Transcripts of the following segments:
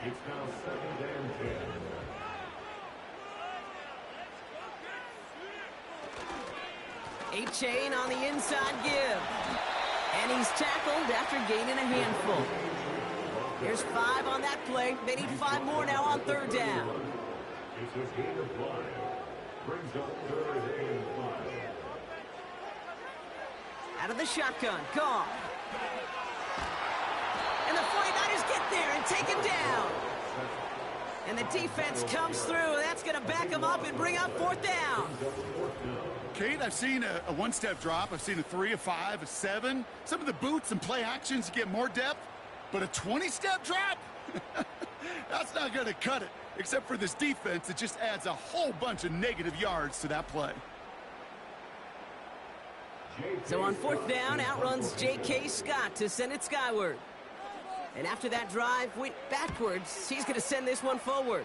It's now 2nd and 10. A-chain on the inside give. And he's tackled after gaining a handful. There's 5 on that play. They need 5 more now on 3rd down. It's a gain of 5. Brings up 3rd and 5. Out of the shotgun. Gone. And the 49ers get there and take him down. And the defense comes through. That's going to back him up and bring up 4th down. Kate, I've seen a one-step drop. I've seen a 3, a 5, a 7. Some of the boots and play actions to get more depth. But a 20-step drop? That's not going to cut it. Except for this defense, it just adds a whole bunch of negative yards to that play. So on 4th down, outruns J.K. Scott to send it skyward. And after that drive went backwards, he's going to send this one forward.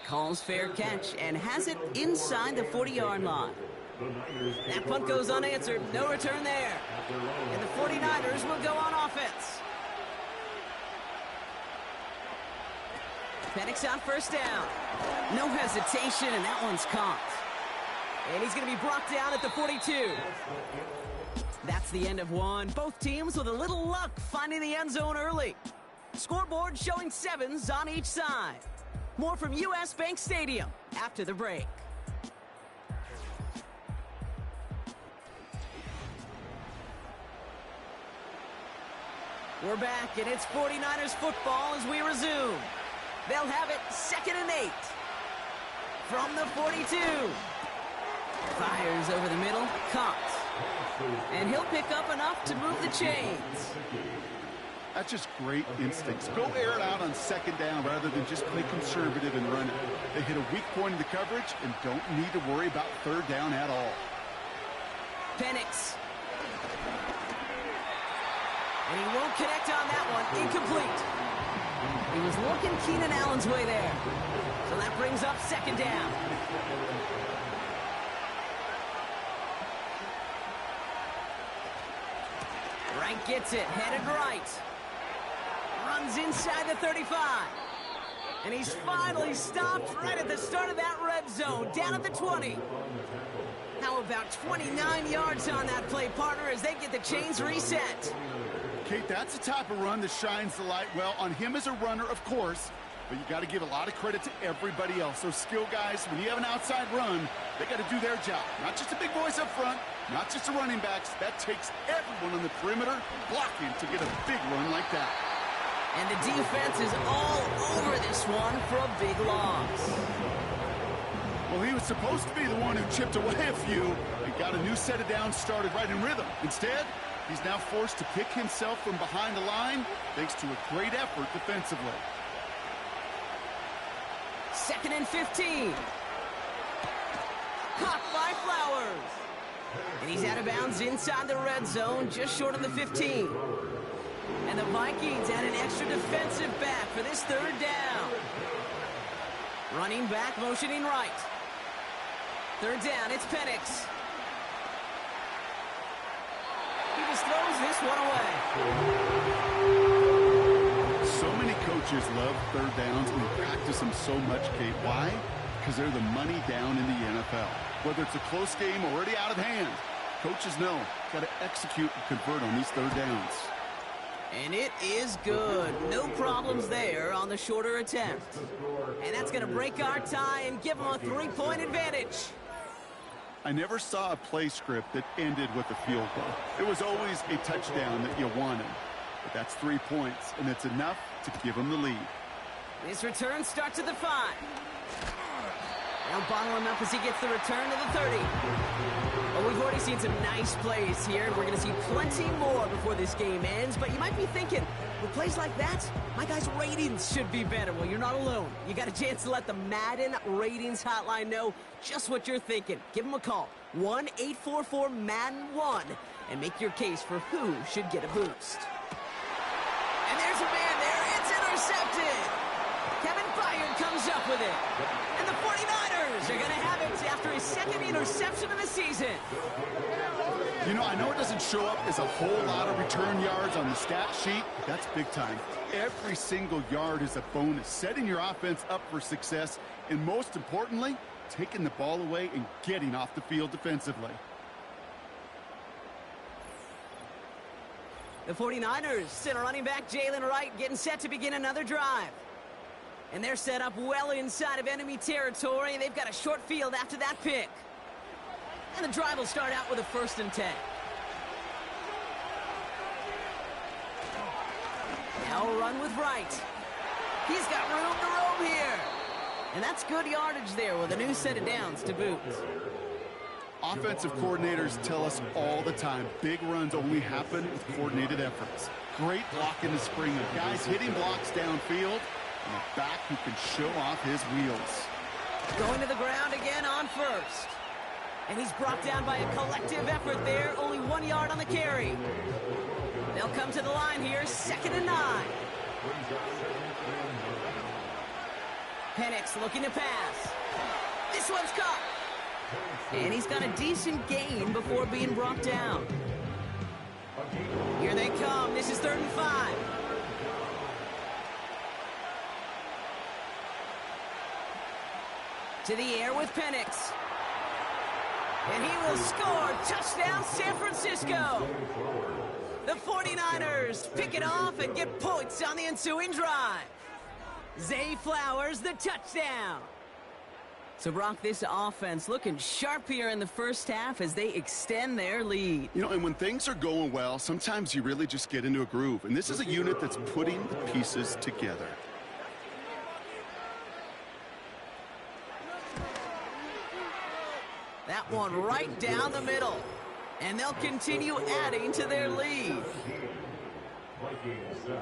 Calls fair catch and has it inside the 40-yard line. That punt goes unanswered. No return there. And the 49ers will go on offense. Penix on 1st down. No hesitation, and that one's caught. And he's going to be brought down at the 42. That's the end of one. Both teams with a little luck finding the end zone early. Scoreboard showing 7s on each side. More from U.S. Bank Stadium after the break. We're back, and it's 49ers football as we resume. They'll have it 2nd and 8. From the 42. Fires over the middle, caught. And he'll pick up enough to move the chains. That's just great instincts. Go air it out on 2nd down rather than just play conservative and run it. They hit a weak point in the coverage and don't need to worry about 3rd down at all. Penix. And he won't connect on that one. Incomplete. He was looking Keenan Allen's way there. So that brings up 2nd down. Wright gets it, headed right. Runs inside the 35. And he's finally stopped right at the start of that red zone, down at the 20. How about 29 yards on that play, partner, as they get the chains reset? Kate, that's the type of run that shines the light well on him as a runner, of course, but you got to give a lot of credit to everybody else. Those skill guys, when you have an outside run, they got to do their job. Not just the big boys up front, not just the running backs. That takes everyone on the perimeter blocking to get a big run like that. And the defense is all over this one for a big loss. Well, he was supposed to be the one who chipped away a few and got a new set of downs started right in rhythm. Instead, he's now forced to pick himself from behind the line thanks to a great effort defensively. 2nd and 15. Caught by Flowers. And he's out of bounds inside the red zone, just short of the 15. And the Vikings add an extra defensive back for this 3rd down. Running back, motioning right. 3rd down, it's Penix. He just throws this one away. So many coaches love 3rd downs and practice them so much, Kate. Why? Because they're the money down in the NFL. Whether it's a close game already out of hand, coaches know got to execute and convert on these 3rd downs. And it is good. No problems there on the shorter attempt. And that's going to break our tie and give them a 3-point advantage. I never saw a play script that ended with a field goal. It was always a touchdown that you wanted. But that's 3 points, and it's enough to give them the lead. This return starts at the 5. They'll bottle him up as he gets the return to the 30. Well, we've already seen some nice plays here, and we're going to see plenty more before this game ends. But you might be thinking, with plays like that, my guys' ratings should be better. Well, you're not alone. You got a chance to let the Madden Ratings Hotline know just what you're thinking. Give them a call, 1-844-MADDEN-1, and make your case for who should get a boost. And there's a man there. It's intercepted. Kevin Byard comes up off with it. And the 49ers are going to have it after his second interception of the season. You know, I know it doesn't show up as a whole lot of return yards on the stat sheet, but that's big time. Every single yard is a bonus, setting your offense up for success, and most importantly, taking the ball away and getting off the field defensively. The 49ers send running back Jalen Wright getting set to begin another drive. And they're set up well inside of enemy territory. They've got a short field after that pick. And the drive will start out with a 1st and 10. Now a run with Wright. He's got room to roam here. And that's good yardage there with a new set of downs to boot. Offensive coordinators tell us all the time, big runs only happen with coordinated efforts. Great block in the spring of guys hitting blocks downfield, and a back who can show off his wheels. Going to the ground again on 1st. And he's brought down by a collective effort there, only 1 yard on the carry. They'll come to the line here, 2nd and 9. Penix looking to pass. This one's caught. And he's got a decent gain before being brought down. Here they come. This is 3rd and 5. To the air with Penix. And he will score. Touchdown, San Francisco. The 49ers pick it off and get points on the ensuing drive. Zay Flowers, the touchdown. So, Brock, this offense looking sharp here in the first half as they extend their lead. You know, and when things are going well, sometimes you really just get into a groove. And this is a unit that's putting the pieces together. That one right down the middle. And they'll continue adding to their lead. Vikings 7.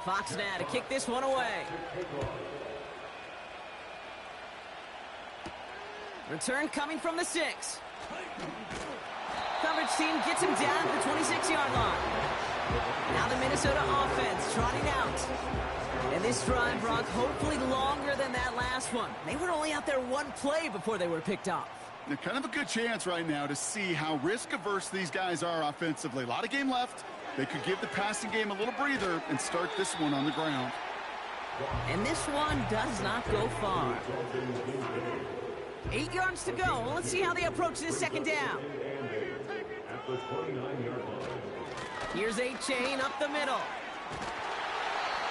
Fox now to kick this one away. Return coming from the 6. Coverage team gets him down to the 26-yard line. Now the Minnesota offense trotting out. And this drive, Brock, hopefully longer than that last one. They were only out there 1 play before they were picked off. They're kind of a good chance right now to see how risk-averse these guys are offensively. A lot of game left. They could give the passing game a little breather and start this one on the ground. And this one does not go far. 8 yards to go. Let's see how they approach this 2nd down. At the 29-yard line. Here's A-Chain up the middle.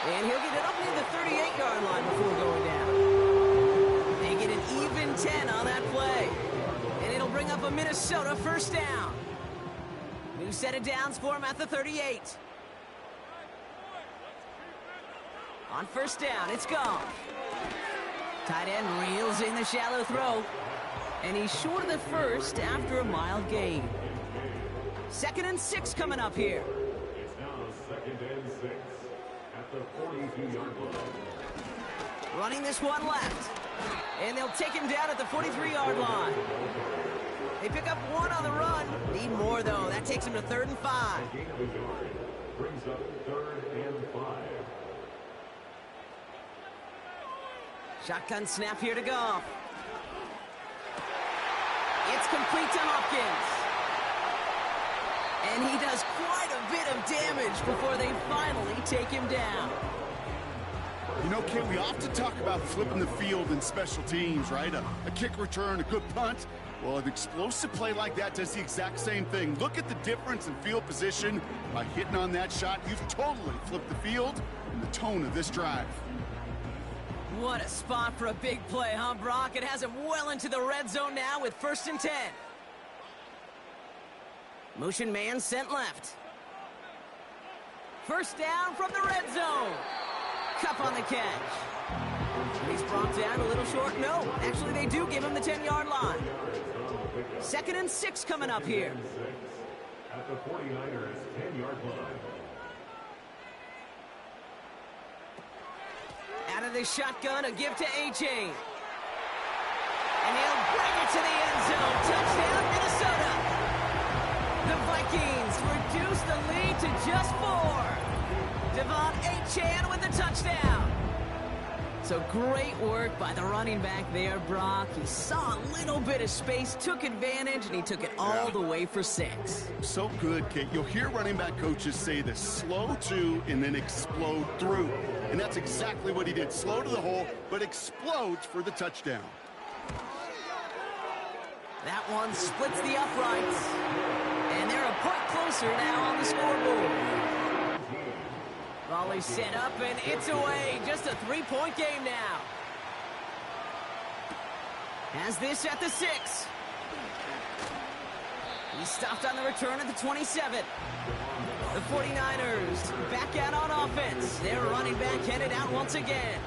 And he'll get it up near the 38-yard line before going down. They get an even 10 on that play. And it'll bring up a Minnesota 1st down. New set of downs for him at the 38. On 1st down, it's gone. Tight end reels in the shallow throw. And he's short of the 1st after a mild gain. 2nd and 6 coming up here. It's now 2nd and 6 at the 42-yard line. Running this one left. And they'll take him down at the 43-yard line. They pick up 1 on the run. Need more, though. That takes him to 3rd and 5. Gain of a yard brings up 3rd and 5. Shotgun snap here to Goff. It's complete to Hopkins. And he does quite a bit of damage before they finally take him down. You know, Ken, we often talk about flipping the field in special teams, right? A kick return, a good punt. Well, an explosive play like that does the exact same thing. Look at the difference in field position. By hitting on that shot, you've totally flipped the field and the tone of this drive. What a spot for a big play, huh, Brock? It has him well into the red zone now with 1st and 10. Motion man sent left. 1st down from the red zone. Cup on the catch. He's brought down a little short. No, actually they do give him the 10-yard line. 2nd and 6 coming up here. At the 49ers 10-yard line. Out of the shotgun, a give to A-Chain. And he'll bring it to the end zone. Touchdown, Minnesota. The Vikings reduce the lead to just 4. Devon Achane with the touchdown. So great work by the running back there, Brock. He saw a little bit of space, took advantage, and he took it all the way for 6. So good, Kate. You'll hear running back coaches say this: slow to and then explode through. And that's exactly what he did. Slow to the hole, but explodes for the touchdown. That one splits the uprights. And they're a point closer now on the scoreboard. Volley set up, and it's away. Just a 3-point game now. Has this at the 6. He stopped on the return at the 27. The 49ers back out on offense. Their running back headed out once again.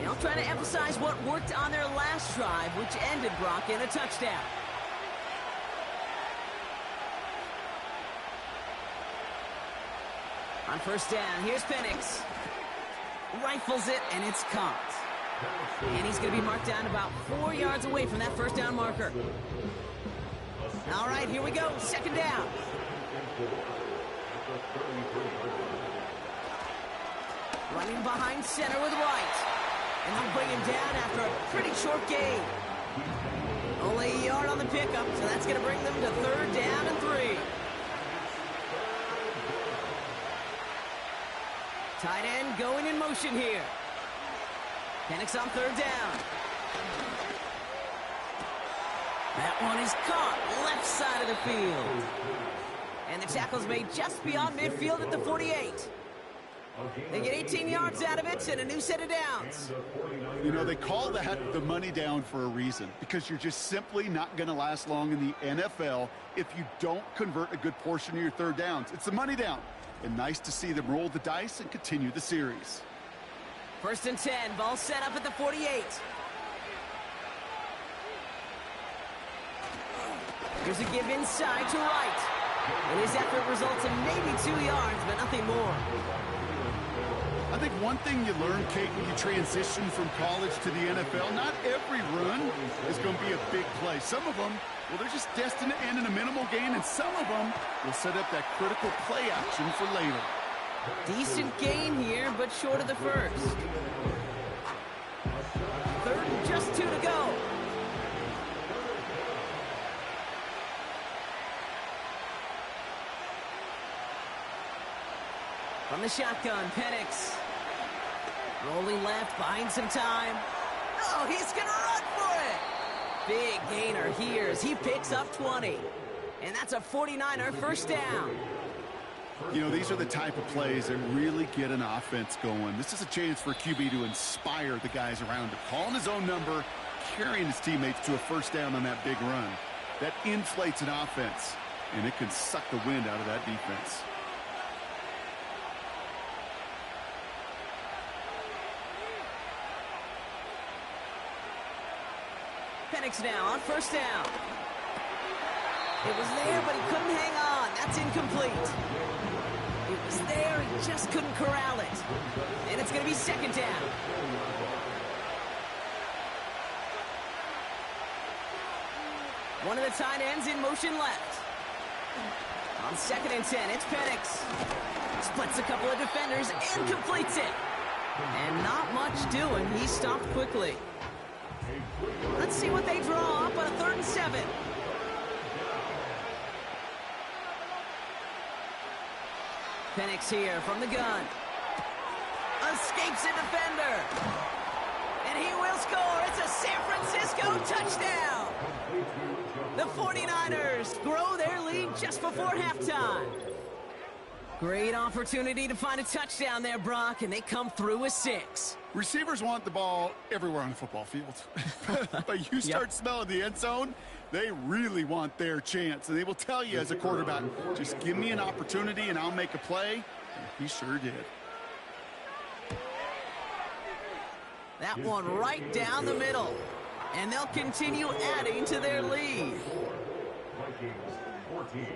They'll try to emphasize what worked on their last drive, which ended, Brock, in a touchdown. On first down, here's Penix. Rifles it, and it's caught. And he's going to be marked down about 4 yards away from that first down marker. All right, here we go. Second down. Running behind center with White. And they'll bring him down after a pretty short gain. Only a yard on the pickup, so that's going to bring them to third down and 3. Tight end going in motion here. Penix on third down. That one is caught left side of the field. And the tackle's made just beyond midfield at the 48. They get 18 yards out of it and a new set of downs. You know, they call that the money down for a reason, because you're just simply not going to last long in the NFL if you don't convert a good portion of your third downs. It's the money down. And nice to see them roll the dice and continue the series. First and 10, ball set up at the 48. Here's a give inside to right. And his effort results in maybe 2 yards, but nothing more. I think one thing you learn, Kate, when you transition from college to the NFL, not every run is going to be a big play. Some of them, well, they're just destined to end in a minimal gain, and some of them will set up that critical play action for later. Decent gain here, but short of the first. Third and just 2 to go. From the shotgun, Penix. Rolling left, buying some time. Oh, he's going to run for it. Big gainer here as he picks up 20. And that's a 49er first down. You know, these are the type of plays that really get an offense going. This is a chance for a QB to inspire the guys around him. Calling his own number, carrying his teammates to a first down on that big run. That inflates an offense, and it can suck the wind out of that defense. Penix now on first down. It was there, but he couldn't hang on. That's incomplete. It was there, he just couldn't corral it. And it's going to be second down. One of the tight ends in motion left. On second and 10, it's Penix. Splits a couple of defenders and completes it. And not much doing. He stopped quickly. Let's see what they draw up on a third and 7. Penix here from the gun. Escapes a defender. And he will score. It's a San Francisco touchdown. The 49ers grow their lead just before halftime. Great opportunity to find a touchdown there, Brock, and they come through with 6. Receivers want the ball everywhere on the football field. But you start smelling the end zone, they really want their chance. And they will tell you as a quarterback, just give me an opportunity and I'll make a play. And he sure did. That one right down the middle. And they'll continue adding to their lead. Vikings 14.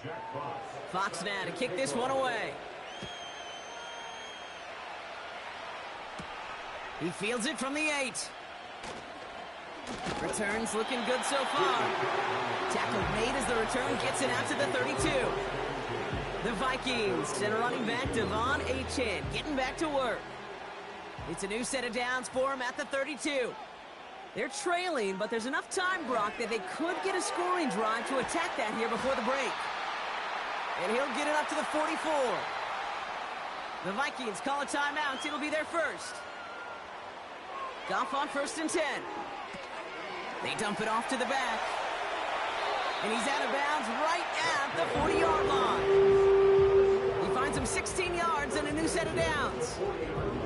Jack Fox. Fox now to kick this one away. He fields it from the 8. Return's looking good so far. Tackle made as the return gets it out to the 32. The Vikings send a running back, Devon Achane, getting back to work. It's a new set of downs for him at the 32. They're trailing, but there's enough time, Brock, that they could get a scoring drive to attack that here before the break. And he'll get it up to the 44. The Vikings call a timeout. It'll be their first. Goff on 1st and 10. They dump it off to the back. And he's out of bounds right at the 40-yard line. He finds him 16 yards and a new set of downs.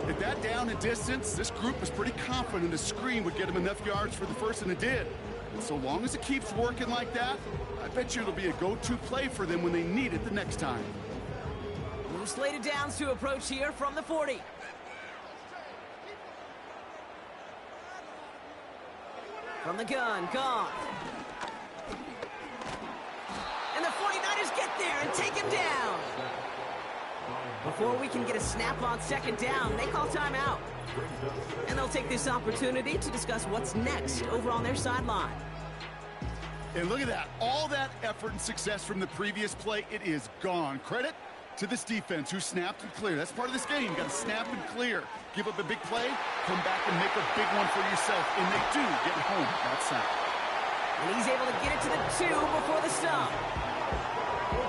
At that down and distance, this group was pretty confident a screen would get him enough yards for the first, and it did. And so long as it keeps working like that, I bet you it'll be a go-to play for them when they need it the next time. New slated downs to approach here from the 40. From the gun, Goff. And the 49ers get there and take him down. Before we can get a snap on 2nd down, they call timeout. And they'll take this opportunity to discuss what's next over on their sideline. And look at that. All that effort and success from the previous play, it is gone. Credit to this defense who snapped and cleared. That's part of this game. You got to snap and clear. Give up a big play, come back and make a big one for yourself. And they do get home that sack. And he's able to get it to the 2 before the stop.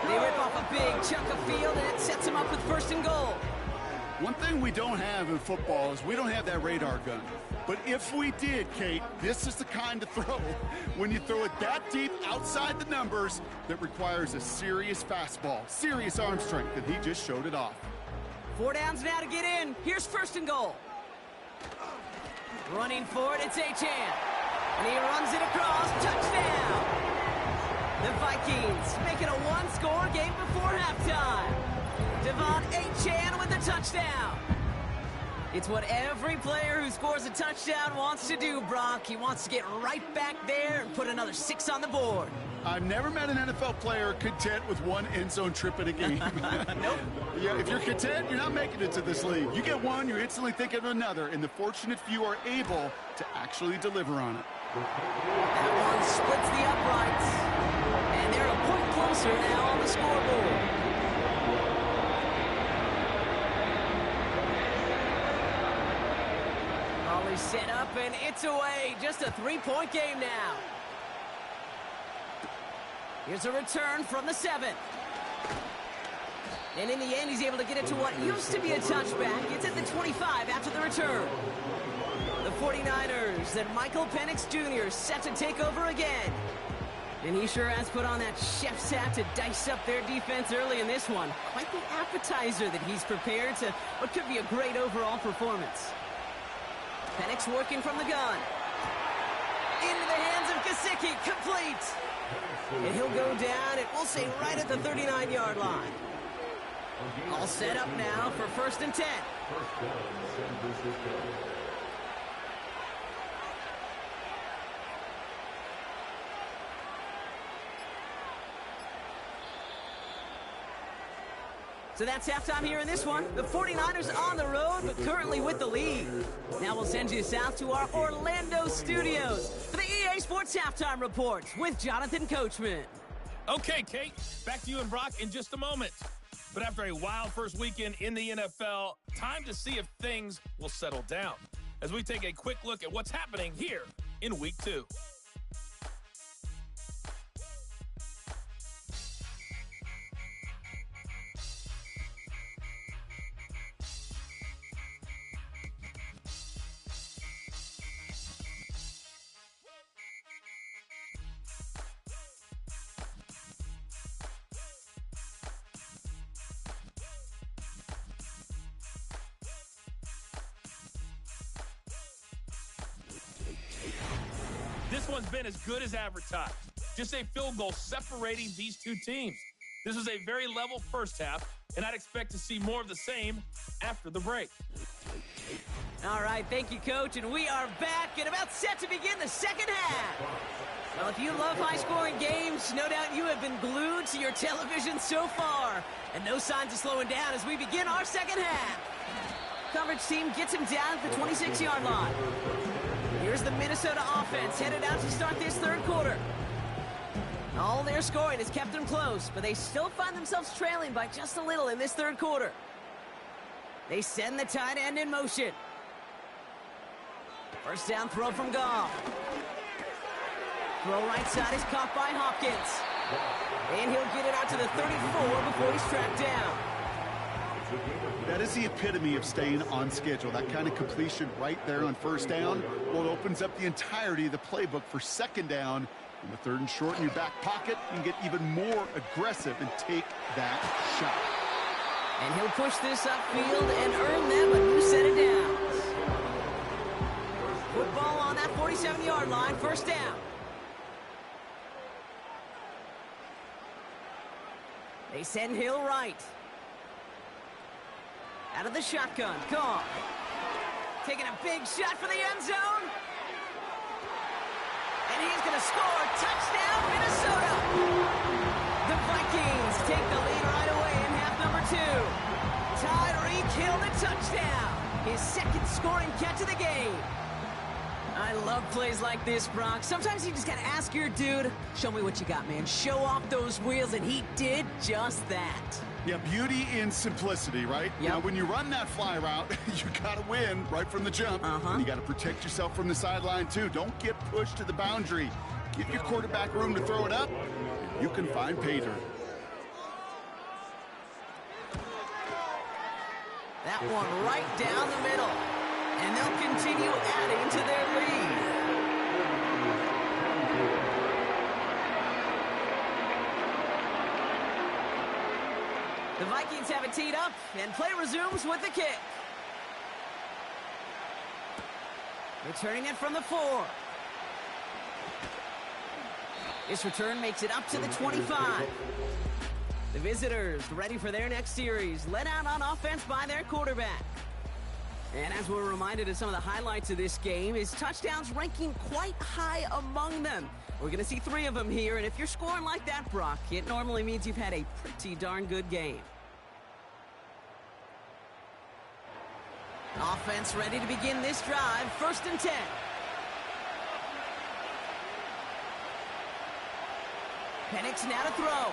They rip off a big chunk of field, and it sets him up with 1st and goal. One thing we don't have in football is we don't have that radar gun. But if we did, Kate, this is the kind of throw, when you throw it that deep outside the numbers, that requires a serious fastball, serious arm strength, and he just showed it off. 4 downs now to get in. Here's 1st and goal. Running for it, it's Achane. And he runs it across, touchdown. The Vikings make it a one-score game before halftime. Devon Achane with the touchdown. It's what every player who scores a touchdown wants to do, Brock. He wants to get right back there and put another 6 on the board. I've never met an NFL player content with one end zone trip in a game. Nope. Yeah, if you're content, you're not making it to this league. You get one, you're instantly thinking of another, and the fortunate few are able to actually deliver on it. That one splits the uprights. And they're a point closer now on the scoreboard. Always set up, and it's away. Just a 3-point game now. Here's a return from the 7. And in the end, he's able to get it to what used to be a touchback. It's at the 25 after the return. The 49ers and Michael Penix Jr. set to take over again. And he sure has put on that chef's hat to dice up their defense early in this one. Quite the appetizer that he's prepared to what could be a great overall performance. Penix working from the gun. Into the hands of Gesicki, complete. And he'll go down, and we'll say right at the 39-yard line. All set up now for 1st and 10. So that's halftime here in this one. The 49ers on the road, but currently with the lead. Now we'll send you south to our Orlando studios for the EA Sports Halftime Report with Jonathan Coachman. Okay, Kate, back to you and Brock in just a moment. But after a wild first weekend in the NFL, time to see if things will settle down as we take a quick look at what's happening here in Week 2. This one's been as good as advertised. Just a field goal separating these two teams. This was a very level first half, and I'd expect to see more of the same after the break. All right, thank you, Coach, and we are back and about set to begin the second half. Well, if you love high-scoring games, no doubt you have been glued to your television so far, and no signs of slowing down as we begin our second half. Coverage team gets him down at the 26-yard line. Here's Here's the Minnesota offense headed out to start this third quarter. All their scoring has kept them close, but they still find themselves trailing by just a little in this third quarter. They send the tight end in motion. First down throw from Goff. Throw right side is caught by Hopkins. And he'll get it out to the 34 before he's tracked down. That is the epitome of staying on schedule. That kind of completion right there on first down. Well, it opens up the entirety of the playbook for second down. In the third and short in your back pocket, you can get even more aggressive and take that shot. And he'll push this upfield and earn them a new set of downs. Football on that 47-yard line, first down. They send Hill right. Out of the shotgun, Goff. Taking a big shot for the end zone. And he's going to score. Touchdown, Minnesota. The Vikings take the lead right away in half number 2. Tyreek Hill the touchdown. His second scoring catch of the game. I love plays like this, Brock. Sometimes you just got to ask your dude, show me what you got, man. Show off those wheels, and he did just that. Yeah, beauty in simplicity, right? Yep. Now, when you run that fly route, you got to win right from the jump. And you got to protect yourself from the sideline, too. Don't get pushed to the boundary. Give your quarterback room to throw it up, and you can find pay dirt. That one right down the middle. And they'll continue adding to their lead. The Vikings have it teed up, and play resumes with the kick. Returning it from the 4. This return makes it up to the 25. The visitors ready for their next series, led out on offense by their quarterback. And as we're reminded of some of the highlights of this game, his touchdowns ranking quite high among them. We're going to see 3 of them here, and if you're scoring like that, Brock, it normally means you've had a pretty darn good game. Offense ready to begin this drive, 1st and 10. Penix now to throw.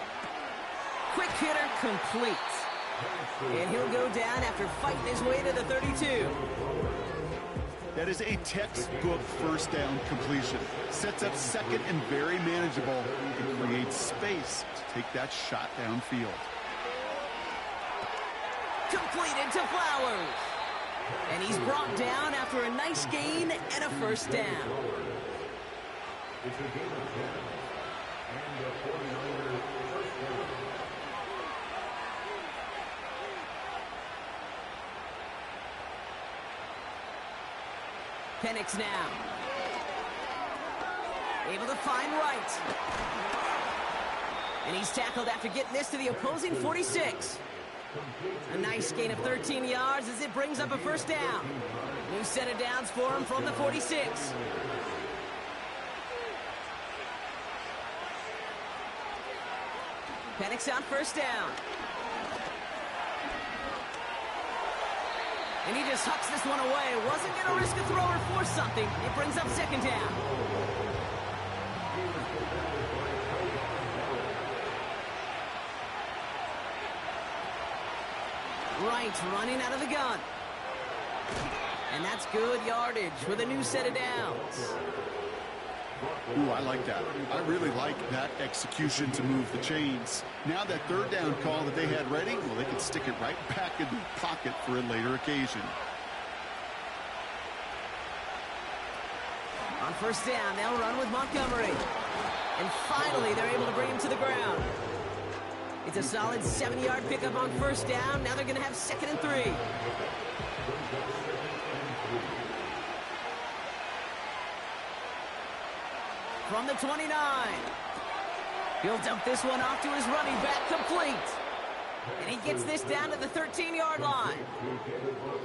Quick hitter complete. And he'll go down after fighting his way to the 32. That is a textbook first down completion. Sets up second and very manageable. It creates space to take that shot downfield. Completed to Flowers. And he's brought down after a nice gain and a first down. It's a gain of 10. And the 49ers first down. Penix now. Able to find Wright. And he's tackled after getting this to the opposing 46. A nice gain of 13 yards as it brings up a first down. New set of downs for him from the 46. Penix on first down. And he just hucks this one away. Wasn't going to risk a throw or force something. It brings up second down. Wright running out of the gun. And that's good yardage with a new set of downs. Ooh, I like that. I really like that execution to move the chains. Now that third down call that they had ready, well, they can stick it right back in the pocket for a later occasion. On first down, they'll run with Montgomery. And finally, they're able to bring him to the ground. It's a solid 7-yard pickup on first down. Now they're going to have 2nd and 3. From the 29. He'll dump this one off to his running back, complete. And he gets this down to the 13-yard line.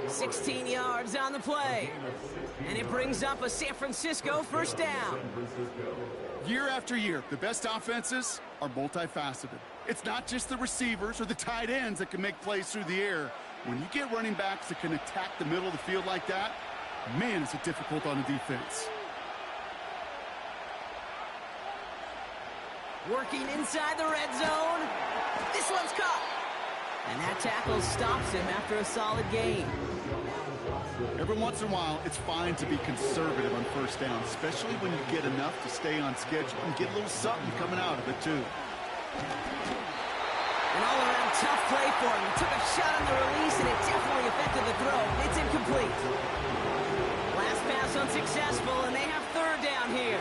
16 yards on the play. And it brings up a San Francisco first down. Year after year, the best offenses are multifaceted. It's not just the receivers or the tight ends that can make plays through the air. When you get running backs that can attack the middle of the field like that, man, is it difficult on a defense. Working inside the red zone. This one's caught. And that tackle stops him after a solid gain. Every once in a while, it's fine to be conservative on first down, especially when you get enough to stay on schedule and get a little something coming out of it, too. An all-around tough play for him. He took a shot on the release, and it definitely affected the throw. It's incomplete. Last pass unsuccessful, and they have third down here.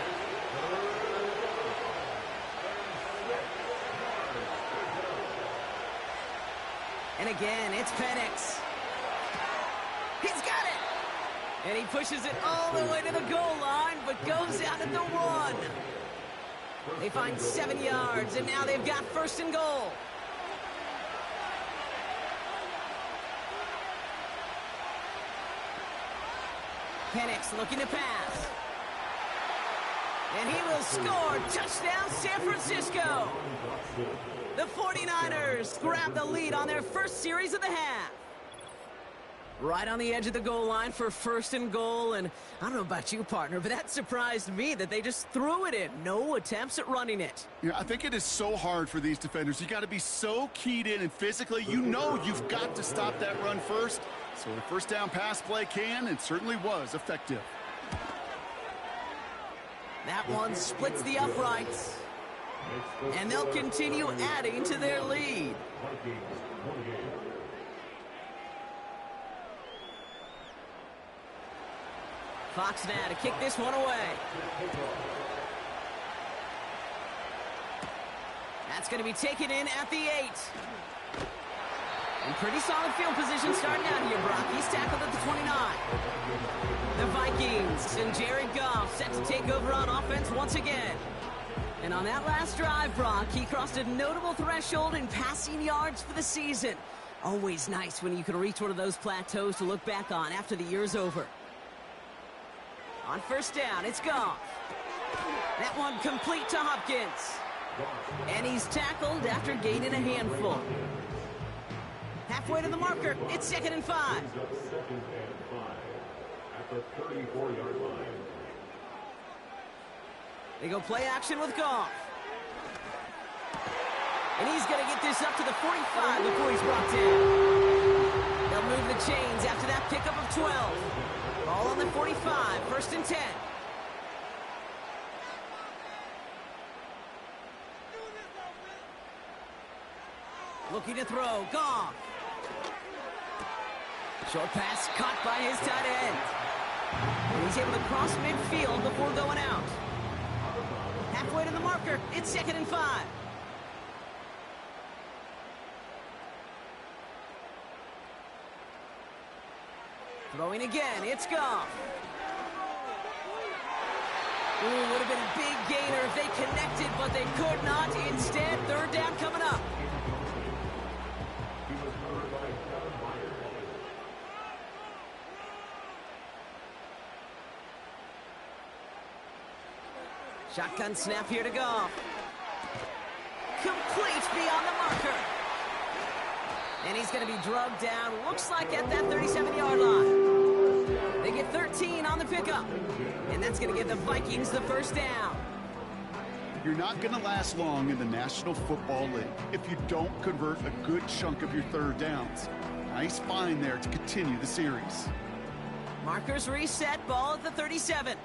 And again, it's Penix. He's got it! And he pushes it all the way to the goal line, but goes out at the 1. They find 7 yards, and now they've got first and goal. Penix looking to pass. And he will score. Touchdown, San Francisco. The 49ers grab the lead on their first series of the half. Right on the edge of the goal line for first and goal. And I don't know about you, partner, but that surprised me that they just threw it in. No attempts at running it. Yeah, I think it is so hard for these defenders. You got to be so keyed in, and physically, you know you've got to stop that run first. So the first down pass play can, and certainly was effective. That one splits the uprights. And they'll continue adding to their lead. Fox now to kick this one away. That's going to be taken in at the 8. And pretty solid field position starting out here, Brock. He's tackled at the 29. The Vikings and Jared Goff set to take over on offense once again. And on that last drive, Brock, he crossed a notable threshold in passing yards for the season. Always nice when you can reach one of those plateaus to look back on after the year's over. On first down, it's Goff. That one complete to Hopkins. And he's tackled after gaining a handful. Halfway to the marker, it's 2nd and 5. Second and 5 at the 34-yard line. They go play action with Goff. And he's going to get this up to the 45 before he's brought down. They'll move the chains after that pickup of 12. Ball on the 45, 1st and 10. Looking to throw, Goff. Short pass caught by his tight end. And he's able to cross midfield before going out. Halfway to the marker, it's 2nd and 5. Throwing again, it's Goff. Ooh, would have been a big gainer if they connected, but they could not. Instead, third down coming up. He was covered by Kevin Myers. Shotgun snap here to Goff. Complete beyond the marker. And he's going to be drugged down, looks like at that 37-yard line. They get 13 on the pickup. And that's going to give the Vikings the first down. You're not going to last long in the National Football League if you don't convert a good chunk of your third downs. Nice find there to continue the series. Markers reset, ball at the 37.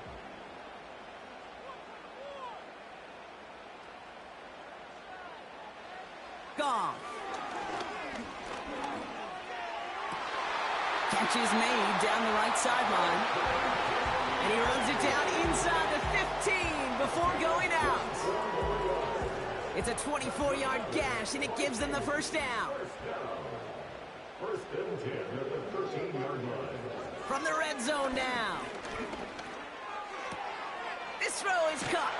Goff. Catch is made down the right sideline. And he runs it down inside the 15 before going out. It's a 24-yard gash, and it gives them the first down. First and 10 at the 13-yard line. From the red zone now. This throw is caught.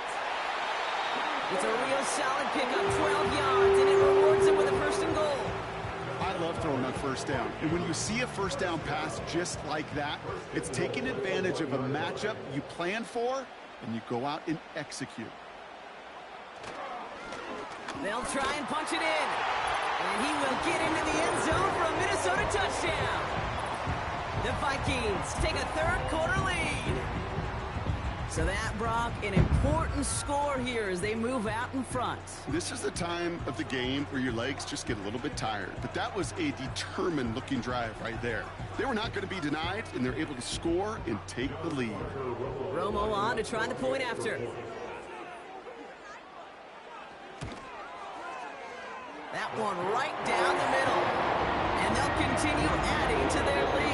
It's a real solid pickup, 12 yards, and it rewards him with a first and goal. I love throwing on first down. And when you see a first down pass just like that, it's taking advantage of a matchup you plan for, and you go out and execute. They'll try and punch it in. And he will get into the end zone for a Minnesota touchdown. The Vikings take a third quarter lead. So that, Brock, an important score here as they move out in front. This is the time of the game where your legs just get a little bit tired. But that was a determined-looking drive right there. They were not going to be denied, and they're able to score and take the lead. Romo on to try the point after. That one right down the middle. And they'll continue adding to their lead.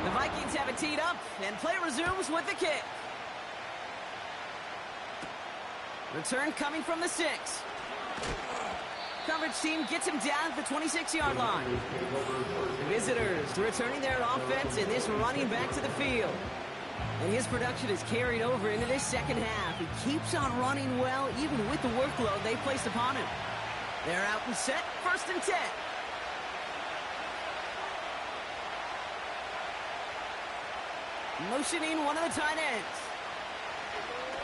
The Vikings have it teed up, and play resumes with the kick. Return coming from the 6. Coverage team gets him down at the 26-yard line. The visitors returning their offense and this running back to the field. And his production is carried over into this second half. He keeps on running well, even with the workload they placed upon him. They're out and set, 1st and 10. Motioning one of the tight ends.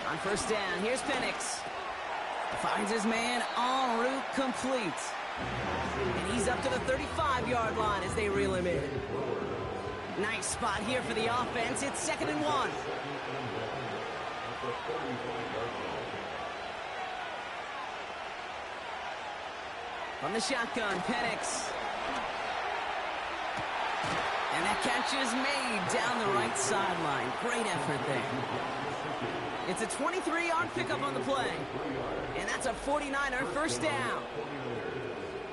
On 1st down, here's Penix. Finds his man en route complete. And he's up to the 35-yard line as they reel him in. Nice spot here for the offense. It's 2nd and 1. From the shotgun, Penix. And that catch is made down the right sideline. Great effort there. It's a 23-yard pickup on the play. And that's a 49er 1st down.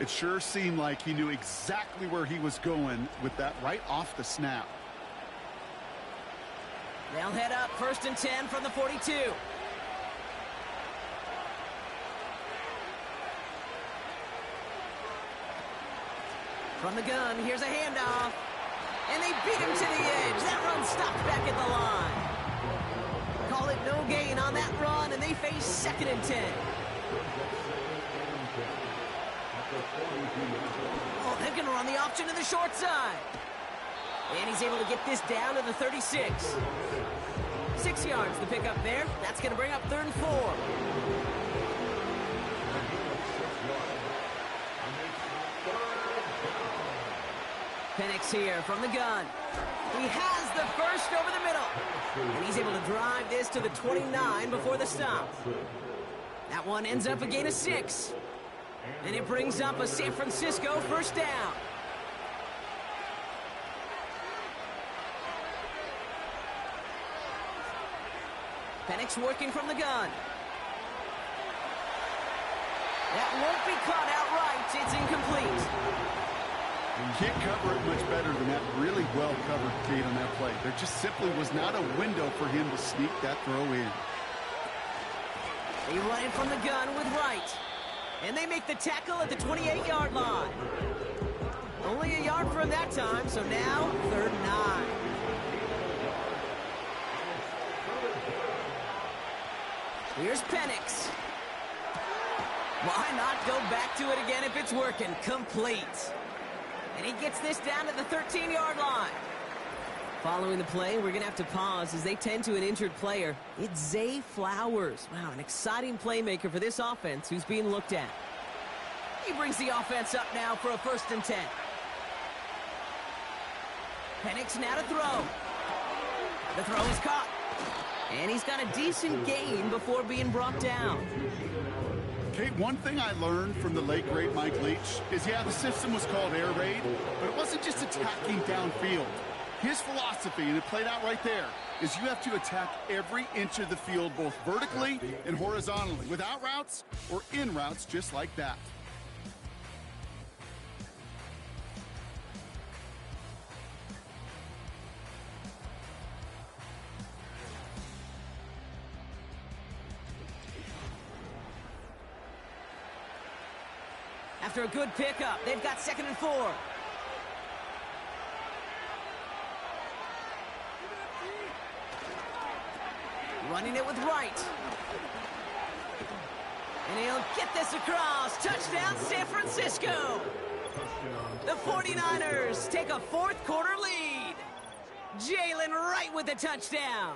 It sure seemed like he knew exactly where he was going with that right off the snap. They'll head up 1st and 10 from the 42. From the gun, here's a handoff. And they beat him to the edge. That run stopped back at the line. Call it no gain on that run, and they face 2nd and 10. Oh, they're going to run the option to the short side. And he's able to get this down to the 36. 6 yards the pickup there. That's going to bring up 3rd and 4. Penix here from the gun. He has the first over the middle. And he's able to drive this to the 29 before the stop. That one ends up a gain of 6. And it brings up a San Francisco 1st down. Penix working from the gun. That won't be caught outright. It's incomplete. You can't cover it much better than that. Really well covered, Kate, on that play. There just simply was not a window for him to sneak that throw in. They run it from the gun with Wright. And they make the tackle at the 28-yard line. Only a yard for him that time, so now 3rd and 9. Here's Penix. Why not go back to it again if it's working? Complete. And he gets this down to the 13-yard line. Following the play, we're going to have to pause as they tend to an injured player. It's Zay Flowers. Wow, an exciting playmaker for this offense who's being looked at. He brings the offense up now for a 1st and 10. Penix now to throw. The throw is caught. And he's got a decent gain before being brought down. Okay, one thing I learned from the late, great Mike Leach is, yeah, the system was called air raid, but it wasn't just attacking downfield. His philosophy, and it played out right there, is you have to attack every inch of the field, both vertically and horizontally, without routes or in routes just like that. After a good pickup, they've got 2nd and 4. Running it with Wright. And he'll get this across. Touchdown, San Francisco. The 49ers take a 4th quarter lead. Jalen Wright with the touchdown.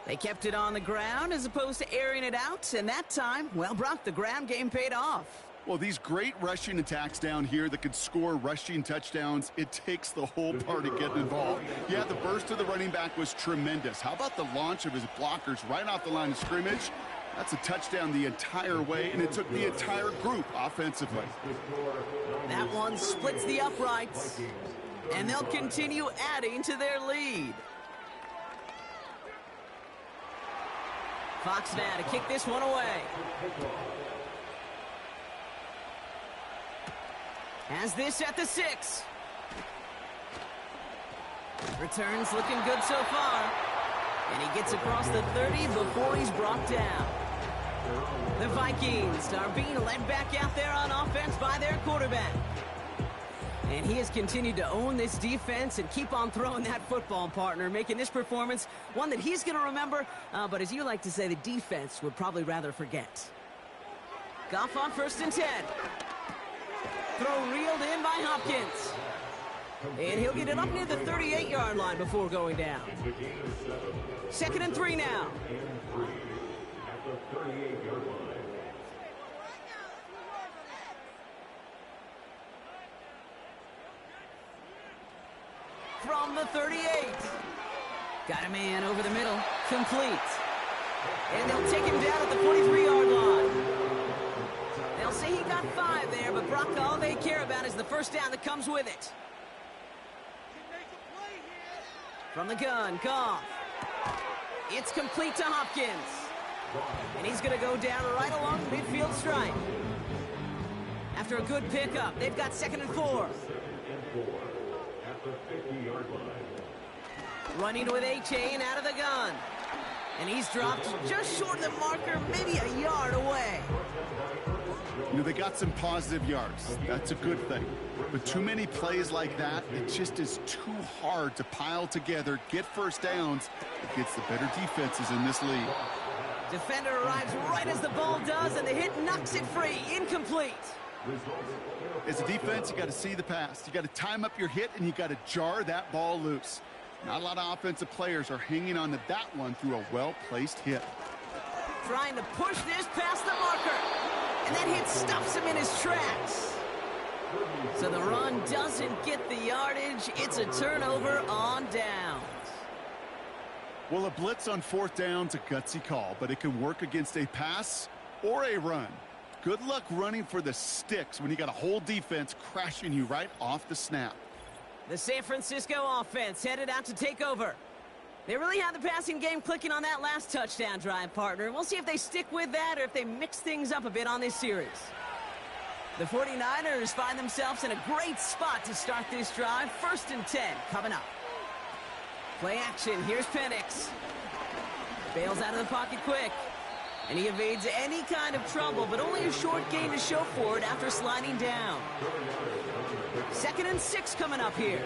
They kept it on the ground as opposed to airing it out. And that time, well, Brock, the ground game paid off. Well, these great rushing attacks down here that could score rushing touchdowns, it takes the whole party getting involved. Yeah, the burst of the running back was tremendous. How about the launch of his blockers right off the line of scrimmage? That's a touchdown the entire way, and it took the entire group offensively. That one splits the uprights, and they'll continue adding to their lead. Fox now to kick this one away. Has this at the 6. Returns looking good so far. And he gets across the 30 before he's brought down. The Vikings are being led back out there on offense by their quarterback. And he has continued to own this defense and keep on throwing that football, partner, making this performance one that he's going to remember, but as you like to say, the defense would probably rather forget. Goff on 1st and 10. Throw reeled in by Hopkins. And he'll get it up near the 38-yard line before going down. 2nd and 3 now. At the 38-yard line. From the 38. Got a man over the middle. Complete. And they'll take him down at the 43-yard line. They'll say he got 5 there, but Brock, all they care about is the first down that comes with it. From the gun, Goff. It's complete to Hopkins. And he's going to go down right along the midfield stripe. After a good pickup, they've got 2nd and 4. At the 50-yard line. Running with A-Chain out of the gun. And he's dropped just short of the marker, maybe a yard away. You know, they got some positive yards. That's a good thing. But too many plays like that, it just is too hard to pile together, get first downs against the better defenses in this league. Defender arrives right as the ball does, and the hit knocks it free. Incomplete. As a defense, you got to see the pass. You got to time up your hit, and you got to jar that ball loose. Not a lot of offensive players are hanging on to that one through a well-placed hit. Trying to push this past the marker. And that hit stops him in his tracks. So the run doesn't get the yardage. It's a turnover on downs. Well, a blitz on 4th down's a gutsy call, but it can work against a pass or a run. Good luck running for the sticks when you got a whole defense crashing you right off the snap. The San Francisco offense headed out to take over. They really had the passing game clicking on that last touchdown drive, partner. We'll see if they stick with that or if they mix things up a bit on this series. The 49ers find themselves in a great spot to start this drive. 1st and 10 coming up. Play action. Here's Penix. Bails out of the pocket quick. And he evades any kind of trouble, but only a short gain to show for it after sliding down. 2nd and 6 coming up here.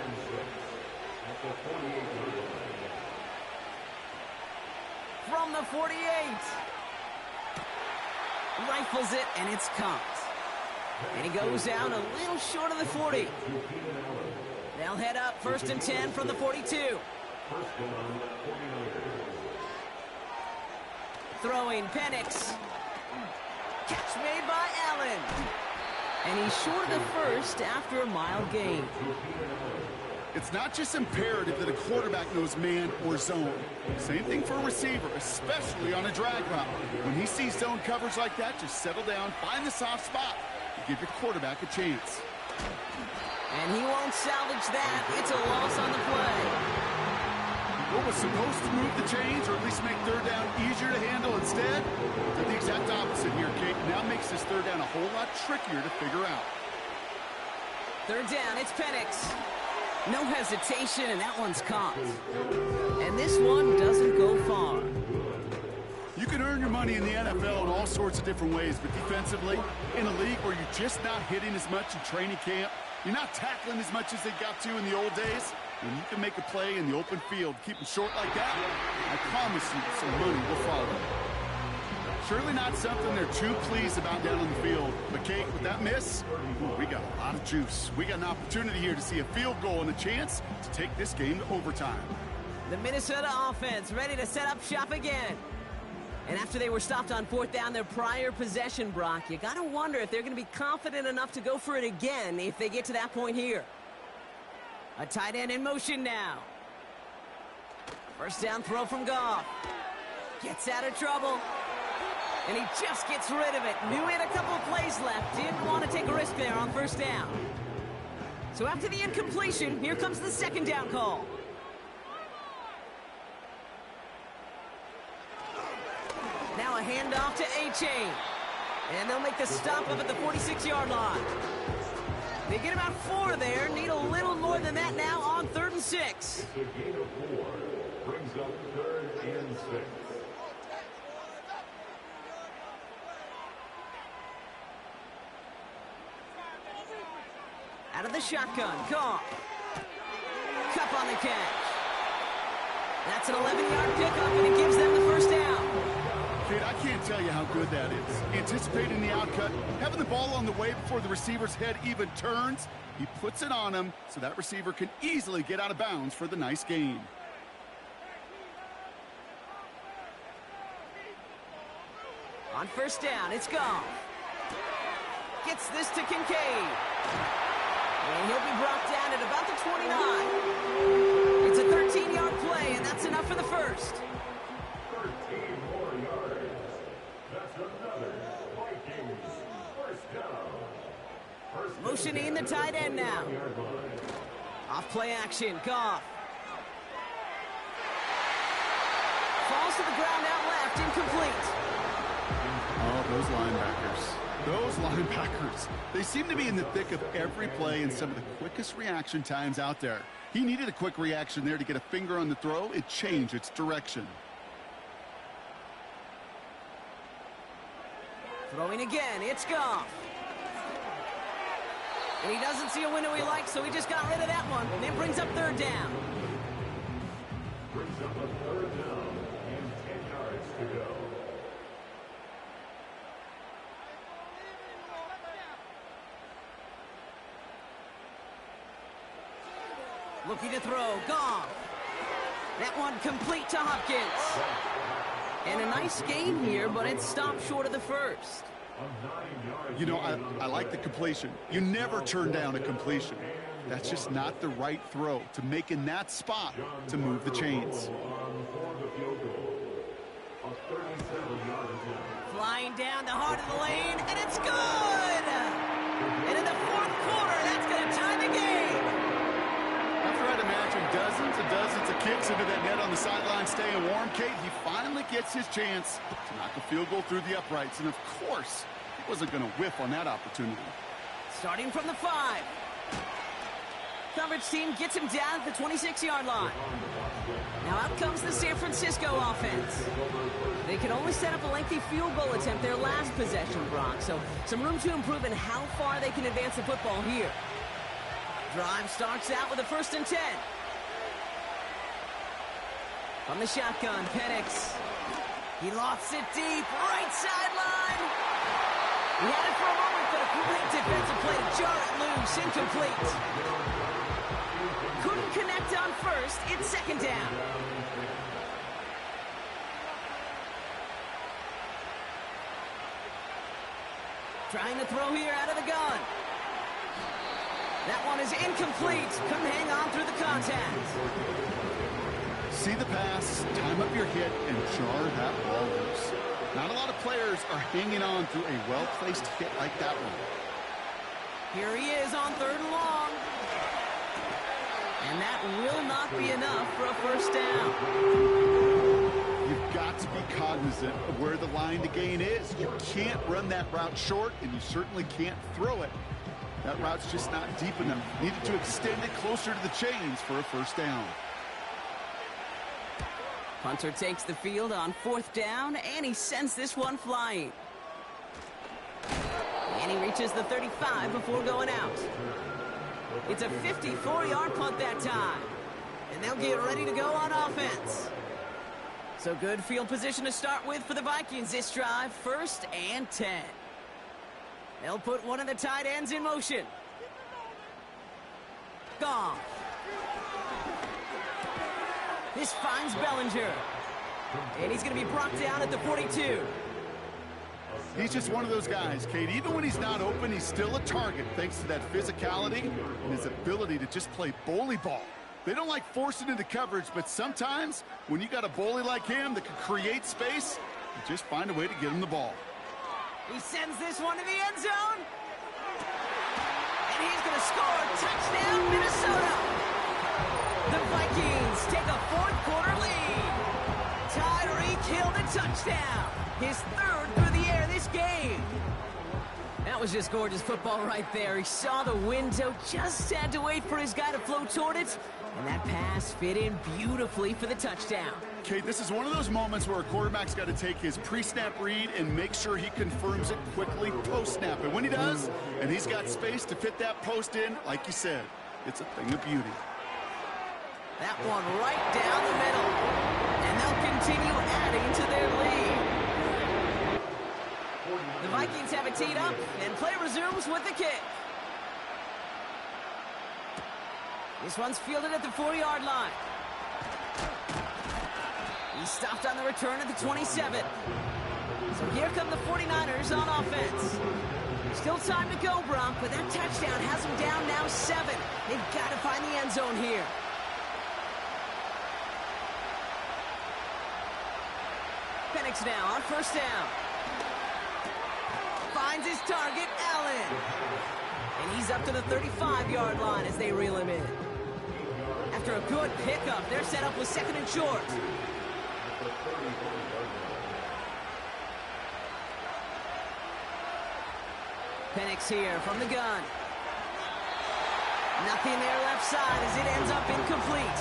From the 48. Rifles it, and it's caught. And he goes down a little short of the 40. They'll head up 1st and 10 from the 42. Throwing Penix. Catch made by Allen. And he's short of the first after a mile gain. It's not just imperative that a quarterback knows man or zone. Same thing for a receiver, especially on a drag route. When he sees zone coverage like that, just settle down, find the soft spot, and give your quarterback a chance. And he won't salvage that. It's a loss on the play. What was supposed to move the chains, or at least make 3rd down easier to handle instead, did the exact opposite here, Kate. Now makes this 3rd down a whole lot trickier to figure out. 3rd down, it's Penix. No hesitation, and that one's caught. And this one doesn't go far. You can earn your money in the NFL in all sorts of different ways, but defensively, in a league where you're just not hitting as much in training camp, you're not tackling as much as they got to in the old days, when you can make a play in the open field, keep them short like that, I promise you some money will follow. Surely not something they're too pleased about down on the field. But, Kate, with that miss, we got a lot of juice. We got an opportunity here to see a field goal and a chance to take this game to overtime. The Minnesota offense ready to set up shop again. And after they were stopped on 4th down, their prior possession, Brock, you got to wonder if they're going to be confident enough to go for it again if they get to that point here. A tight end in motion now. First down throw from Goff. Gets out of trouble. And he just gets rid of it. Knew he had a couple of plays left. Didn't want to take a risk there on first down. So after the incompletion, here comes the second down call. Now a handoff to A-Chain. And they'll make the stop up at the 46-yard line. They get about 4 there. Need a little more than that now on 3rd and 6. It's a gain of 4. Brings up 3rd and 6. Out of the shotgun, Goff. Cup on the catch. That's an 11-yard pickup, and it gives them the first down. Kid, I can't tell you how good that is. Anticipating the outcut, having the ball on the way before the receiver's head even turns, he puts it on him so that receiver can easily get out of bounds for the nice gain. On first down, it's Goff. Gets this to Kincaid. And he'll be brought down at about the 29. It's a 13-yard play, and that's enough for the first. 13 more yards. That's another Vikings first down. Motioning the tight end now. Off play action, Goff. Falls to the ground out left, incomplete. Oh, those linebackers. Those linebackers. They seem to be in the thick of every play and some of the quickest reaction times out there. He needed a quick reaction there to get a finger on the throw. It changed its direction. Throwing again, it's Goff. And he doesn't see a window he likes, so he just got rid of that one. And it brings up 3rd down. Brings up a 3rd down and 10 yards to go. Looking to throw, Goff. That one complete to Hopkins. And a nice gain here, but it's stopped short of the first. You know, I like the completion. You never turn down a completion. That's just not the right throw to make in that spot to move the chains. Flying down the heart of the lane, and it's good! And in the 4th quarter, that's going to tie the game. After I'd imagine dozens of kicks into that net on the sideline staying warm, Kate, he finally gets his chance to knock a field goal through the uprights. And of course, he wasn't going to whiff on that opportunity. Starting from the 5. Coverage team gets him down at the 26-yard line. Now out comes the San Francisco offense. They can only set up a lengthy field goal attempt their last possession, Brock. So some room to improve in how far they can advance the football here. Drive starts out with a 1st and 10. From the shotgun, Penix. He lofts it deep, right sideline. He had it for a moment, but a great defensive play to jar it loose, incomplete. Couldn't connect on first, it's 2nd down. Trying to throw here out of the gun. That one is incomplete. Couldn't hang on through the contact. See the pass, time up your hit, and jar that ball loose. Not a lot of players are hanging on through a well-placed hit like that one. Here he is on 3rd and long. And that will not be enough for a first down. You've got to be cognizant of where the line to gain is. You can't run that route short, and you certainly can't throw it. That route's just not deep enough. Needed to extend it closer to the chains for a first down. Punter takes the field on 4th down, and he sends this one flying. And he reaches the 35 before going out. It's a 54-yard punt that time. And they'll get ready to go on offense. So good field position to start with for the Vikings this drive. 1st and 10. They'll put one of the tight ends in motion. Goff. This finds Bellinger. And he's going to be brought down at the 42. He's just one of those guys, Kate. Even when he's not open, he's still a target thanks to that physicality and his ability to just play bully ball. They don't like forcing into coverage, but sometimes when you got a bully like him that can create space, you just find a way to get him the ball. He sends this one to the end zone. And he's going to score. Touchdown, Minnesota. The Vikings take a fourth-quarter lead. Tyreek Hill the touchdown. His third through the air this game. That was just gorgeous football right there. He saw the window, just had to wait for his guy to float toward it. And that pass fit in beautifully for the touchdown. Kate, this is one of those moments where a quarterback's got to take his pre-snap read and make sure he confirms it quickly post-snap. And when he does, and he's got space to fit that post in, like you said, it's a thing of beauty. That one right down the middle. And they'll continue adding to their lead. The Vikings have it teed up, and play resumes with the kick. This one's fielded at the 4-yard line. He's stopped on the return at the 27. So here come the 49ers on offense. Still time to go, Brock, but that touchdown has them down now 7. They've got to find the end zone here. Penix now on first down. Finds his target, Allen. And he's up to the 35-yard line as they reel him in. After a good pickup, they're set up with second and short. Penix here from the gun. Nothing there left side as it ends up incomplete.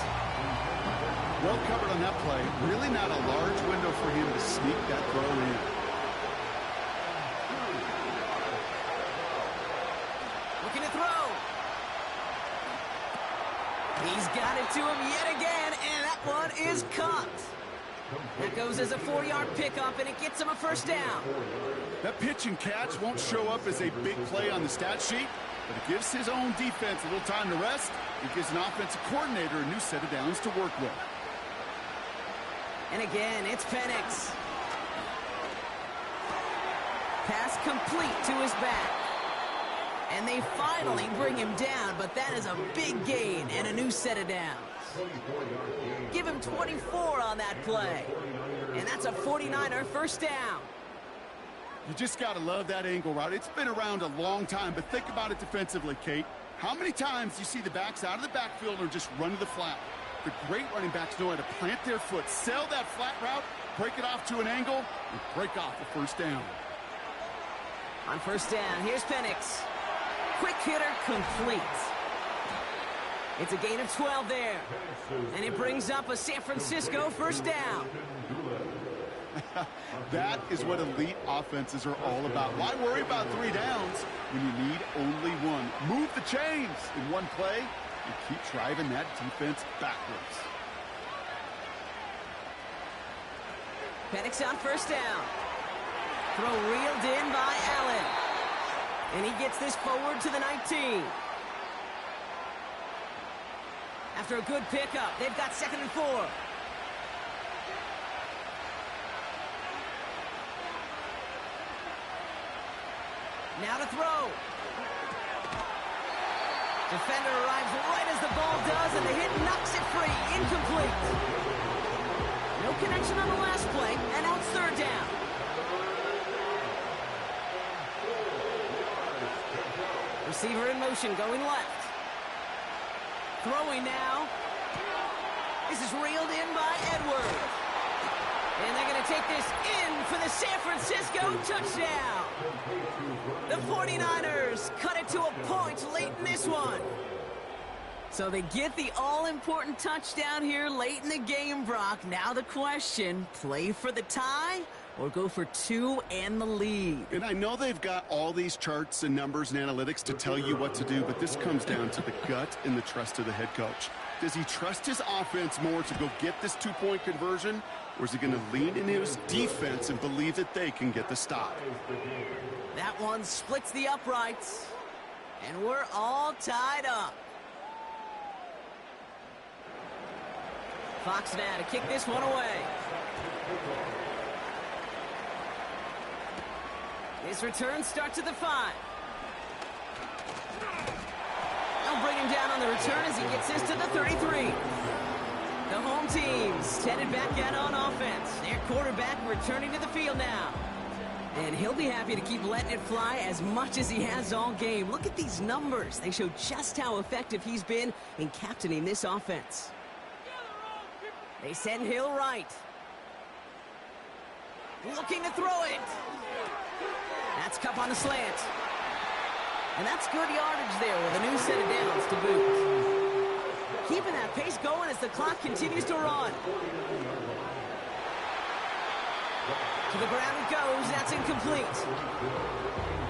Well covered on that play. Really not a large window for him to sneak that throw in. Looking to throw. He's got it to him yet again, and that one is caught. That goes as a 4-yard pickup, and it gets him a first down. That pitch and catch won't show up as a big play on the stat sheet, but it gives his own defense a little time to rest. It gives an offensive coordinator a new set of downs to work with. And again, it's Penix. Pass complete to his back. And they finally bring him down, but that is a big gain and a new set of downs. Give him 24 on that play. And that's a 49er first down. You just got to love that angle route. It's been around a long time, but think about it defensively, Kate. How many times do you see the backs out of the backfield or just run to the flat? The great running backs know how to plant their foot, sell that flat route, break it off to an angle, and break off the first down. On first down, here's Penix. Quick hitter complete. It's a gain of 12 there. And it brings up a San Francisco first down. That is what elite offenses are all about. Why worry about 3 downs when you need only one? Move the chains in one play and keep driving that defense backwards. Penix on first down. Throw reeled in by Allen. And he gets this forward to the 19. After a good pickup, they've got second and 4. Now to throw. Defender arrives right as the ball does, and the hit knocks it free. Incomplete. No connection on the last play, and now it's third down. Receiver in motion, going left. Throwing now. This is reeled in by Edwards. And they're going to take this in for the San Francisco touchdown. The 49ers cut it to a point late in this one. So they get the all-important touchdown here late in the game, Brock. Now the question, play for the tie or go for 2 and the lead? And I know they've got all these charts and numbers and analytics to tell you what to do, but this comes down to the gut and the trust of the head coach. Does he trust his offense more to go get this 2-point conversion, or is he going to lean into his defense and believe that they can get the stop? That one splits the uprights, and we're all tied up. Fox now to kick this one away. His return starts at the 5. They'll bring him down on the return as he gets this to the 33. The home team's headed back out on offense. Their quarterback returning to the field now. And he'll be happy to keep letting it fly as much as he has all game. Look at these numbers. They show just how effective he's been in captaining this offense. They send Hill right. Looking to throw it. That's Cup on the slant. And that's good yardage there with a new set of downs to boot. Keeping that pace going as the clock continues to run. To the ground it goes. That's incomplete.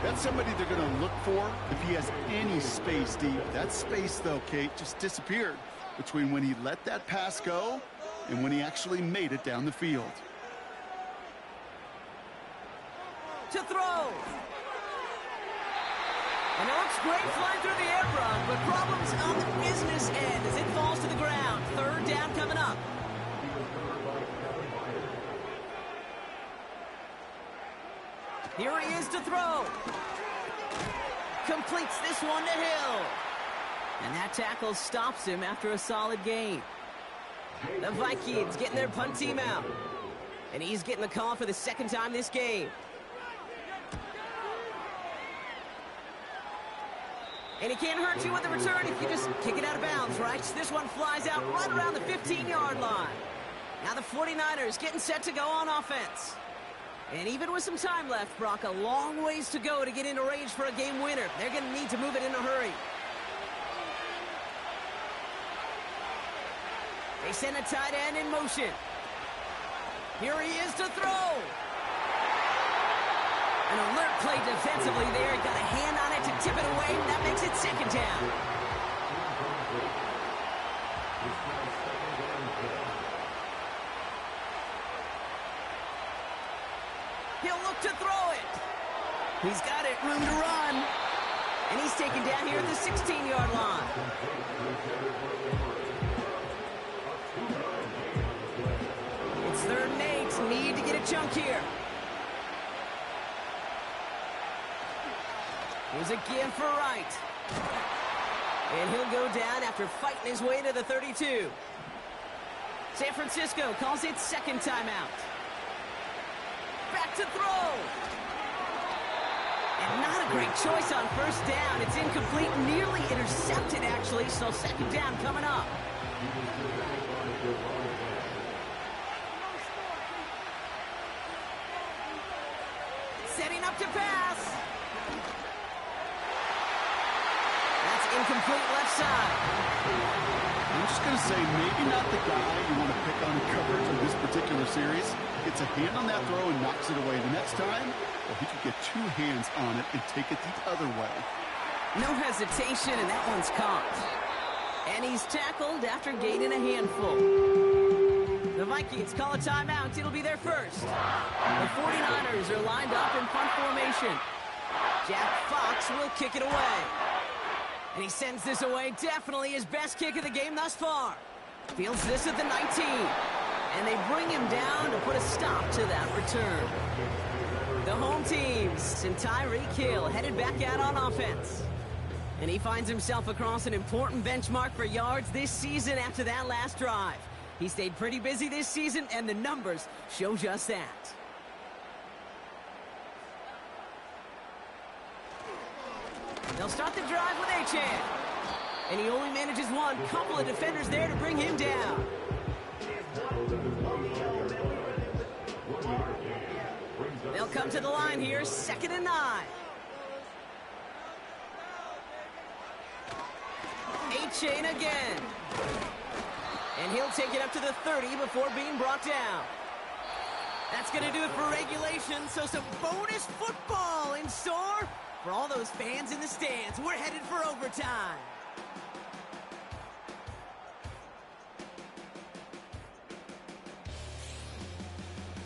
That's somebody they're going to look for if he has any space deep. That space, though, Kate, just disappeared between when he let that pass go and when he actually made it down the field. To throw. And it looks great flying through the air run, but problems on the business end as it falls to the ground. Third down coming up. Here he is to throw. Completes this one to Hill. And that tackle stops him after a solid gain. The Vikings getting their punt team out. And he's getting the call for the second time this game. And he can't hurt you with the return if you just kick it out of bounds, right? This one flies out right around the 15-yard line. Now the 49ers getting set to go on offense. And even with some time left, Brock, a long ways to go to get into range for a game winner. They're going to need to move it in a hurry. They send a tight end in motion. Here he is to throw. An alert play defensively there. He got a hand on it to tip it away. That makes it second down. He'll look to throw it. He's got it. Room to run. And he's taken down here at the 16-yard line. It's 3rd and 8. Need to get a chunk here. Here's a give for Wright. And he'll go down after fighting his way to the 32. San Francisco calls it second timeout. Back to throw. And not a great choice on first down. It's incomplete, nearly intercepted actually, so second down coming up. Setting up to pass. Incomplete left side. I'm just going to say, maybe not the guy you want to pick on in coverage in this particular series. Gets a hand on that throw and knocks it away. The next time, well, he could get 2 hands on it and take it the other way. No hesitation, and that one's caught. And he's tackled after gaining a handful. The Vikings call a timeout. It'll be their first. The 49ers are lined up in punt formation. Jack Fox will kick it away. And he sends this away, definitely his best kick of the game thus far. Fields this at the 19. And they bring him down to put a stop to that return. The home teams and Tyreek Hill headed back out on offense. And he finds himself across an important benchmark for yards this season after that last drive. He stayed pretty busy this season, and the numbers show just that. They'll start the drive with Achane. And he only manages one. Couple of defenders there to bring him down. They'll come to the line here, 2nd and 9. Achane again. And he'll take it up to the 30 before being brought down. That's going to do it for regulation, so some bonus football in store for all those fans in the stands. We're headed for overtime.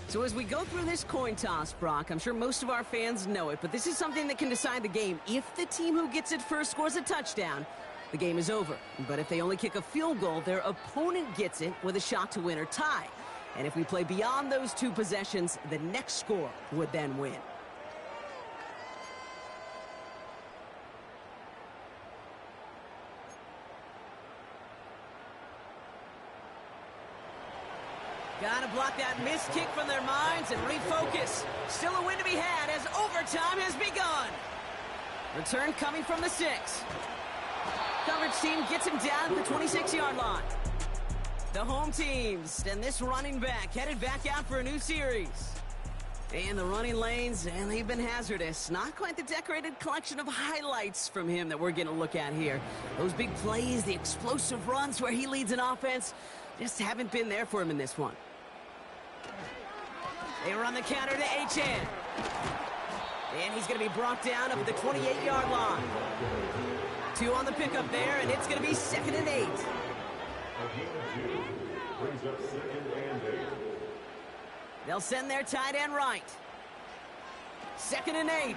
So as we go through this coin toss, Brock, I'm sure most of our fans know it, but this is something that can decide the game. If the team who gets it first scores a touchdown, the game is over. But if they only kick a field goal, their opponent gets it with a shot to win or tie. And if we play beyond those 2 possessions, the next score would then win. Got to block that missed kick from their minds and refocus. Still a win to be had as overtime has begun. Return coming from the 6. Coverage team gets him down at the 26-yard line. The home teams and this running back headed back out for a new series. And the running lanes, and they've been hazardous. Not quite the decorated collection of highlights from him that we're going to look at here. Those big plays, the explosive runs where he leads an offense, just haven't been there for him in this one. They run the counter to HN. And he's going to be brought down up at the 28-yard line. 2 on the pickup there, and it's going to be 2nd and 8. Brings up 2nd and 8. They'll send their tight end right. 2nd and 8.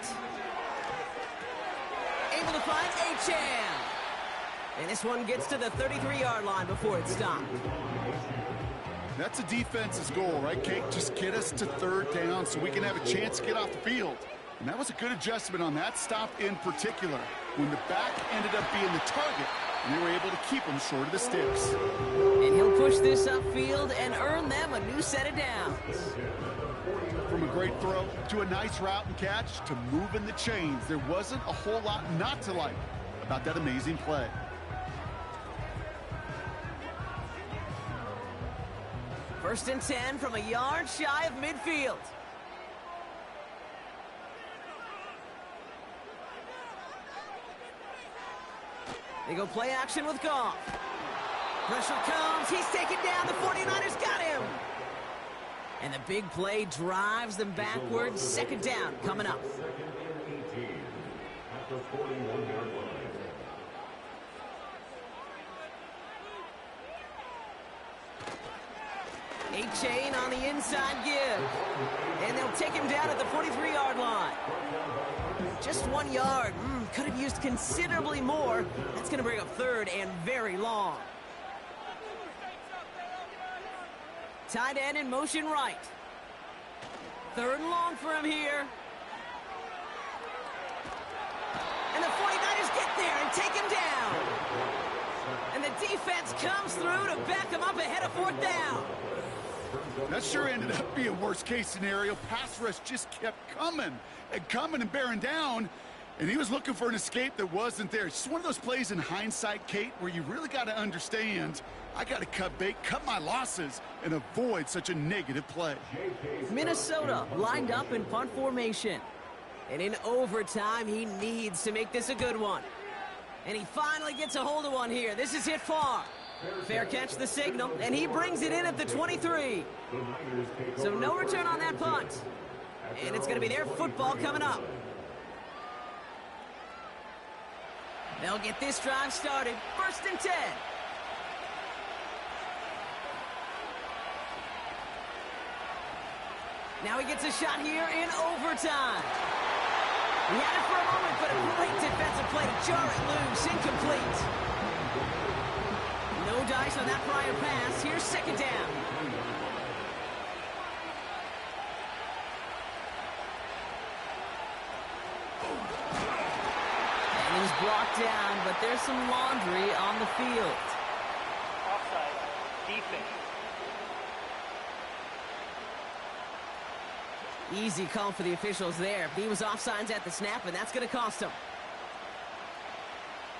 Able to find HN. And this one gets to the 33-yard line before it's stopped. That's a defense's goal, right, Kate? Just get us to 3rd down so we can have a chance to get off the field. And that was a good adjustment on that stop in particular, when the back ended up being the target, and they were able to keep him short of the sticks. And he'll push this upfield and earn them a new set of downs. From a great throw to a nice route and catch to moving the chains, there wasn't a whole lot not to like about that amazing play. First and 10 from a yard shy of midfield. They go play action with Goff. Pressure comes. He's taken down. The 49ers got him. And the big play drives them backwards. 2nd down coming up. 2nd and 18 at the 41-yard line. A-chain on the inside give. And they'll take him down at the 43-yard line. Just 1 yard. Could have used considerably more. That's going to bring up 3rd and very long. Tight end in motion right. 3rd and long for him here. And the 49ers get there and take him down. And the defense comes through to back him up ahead of 4th down. That sure ended up being worst case scenario. Pass rush just kept coming and bearing down. And he was looking for an escape that wasn't there. It's just one of those plays in hindsight, Kate, where you really got to understand, I got to cut bait, cut my losses, and avoid such a negative play. Minnesota lined up in punt formation. And in overtime, he needs to make this a good one. And he finally gets a hold of one here. This is hit far. Fair catch the signal, and he brings it in at the 23. So no return on that punt. And it's going to be their football coming up. They'll get this drive started. 1st and 10. Now he gets a shot here in overtime. He had it for a moment, but a great defensive play to jar it loose. Incomplete. No dice on that prior pass. Here's 2nd down. And he's brought down, but there's some laundry on the field. Offside. Defense. Easy call for the officials there. He was offsides at the snap, and that's going to cost him.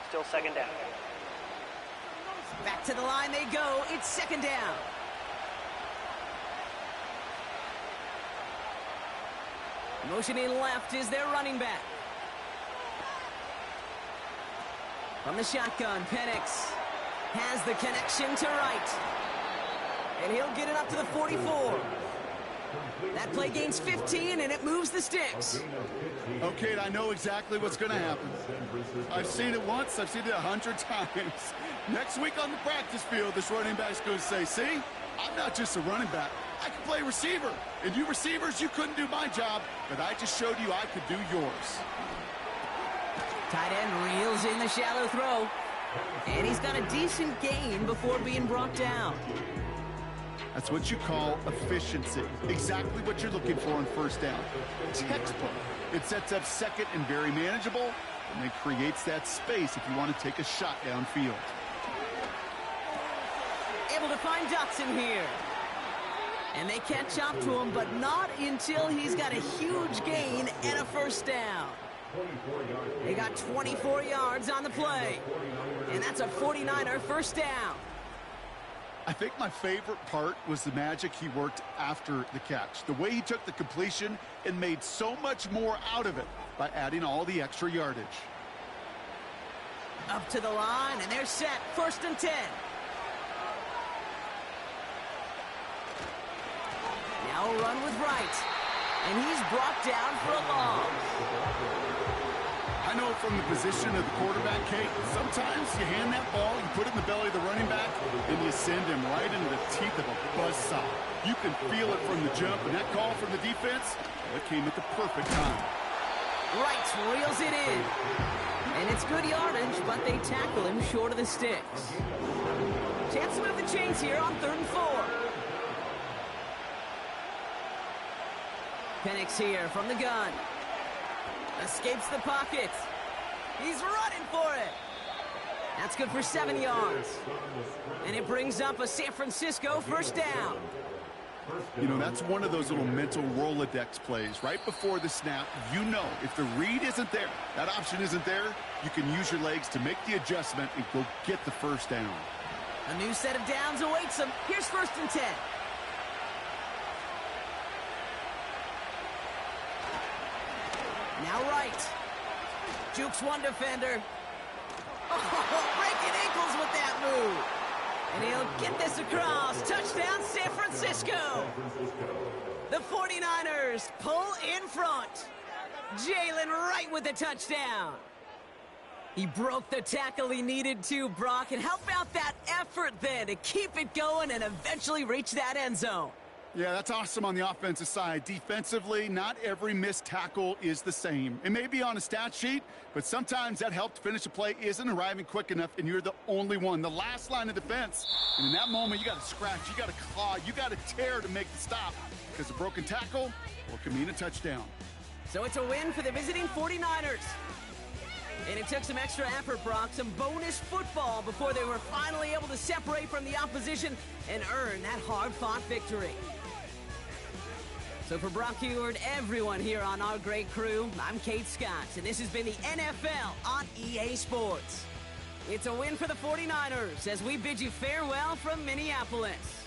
Still 2nd down. Back to the line they go. It's 2nd down. Motioning left is their running back. From the shotgun, Penix has the connection to right. And he'll get it up to the 44. That play gains 15, and it moves the sticks. Okay, I know exactly what's going to happen. I've seen it once. I've seen it 100 times. Next week on the practice field, this running back's going to say, see, I'm not just a running back. I can play receiver. And you receivers, you couldn't do my job, but I just showed you I could do yours. Tight end reels in the shallow throw. And he's got a decent gain before being brought down. That's what you call efficiency. Exactly what you're looking for on first down. Textbook. It sets up second and very manageable, and it creates that space if you want to take a shot downfield. Able to find Dotson here. And they catch up to him, but not until he's got a huge gain and a first down. They got 24 yards on the play. And that's a 49er first down. I think my favorite part was the magic he worked after the catch. The way he took the completion and made so much more out of it by adding all the extra yardage. Up to the line, and they're set. 1st and 10. Now a run with Wright. And he's brought down for a loss. I know from the position of the quarterback, Kate, sometimes you hand that ball, you put it in the belly of the running back, and you send him right into the teeth of a buzzsaw. You can feel it from the jump, and that call from the defense, it came at the perfect time. Wright reels it in. And it's good yardage, but they tackle him short of the sticks. Chance to move the chains here on 3rd and 4. Penix here from the gun. Escapes the pocket. He's running for it. That's good for 7 yards. And it brings up a San Francisco first down. You know, that's one of those little mental Rolodex plays. Right before the snap, you know if the read isn't there, that option isn't there, you can use your legs to make the adjustment and go get the first down. A new set of downs awaits him. Here's 1st and 10. Now Wright. Jukes one defender. Oh, breaking ankles with that move. And he'll get this across. Touchdown, San Francisco. The 49ers pull in front. Jalen Wright with the touchdown. He broke the tackle he needed to, Brock, and how about that effort then to keep it going and eventually reach that end zone? Yeah, that's awesome on the offensive side. Defensively, not every missed tackle is the same. It may be on a stat sheet, but sometimes that help to finish a play isn't arriving quick enough, and you're the only one, the last line of defense. And in that moment, you got to scratch, you got to claw, you got to tear to make the stop, because a broken tackle, well, can mean a touchdown. So it's a win for the visiting 49ers. And it took some extra effort, Brock, some bonus football before they were finally able to separate from the opposition and earn that hard-fought victory. So for Brock Heward, everyone here on our great crew, I'm Kate Scott, and this has been the NFL on EA Sports. It's a win for the 49ers as we bid you farewell from Minneapolis.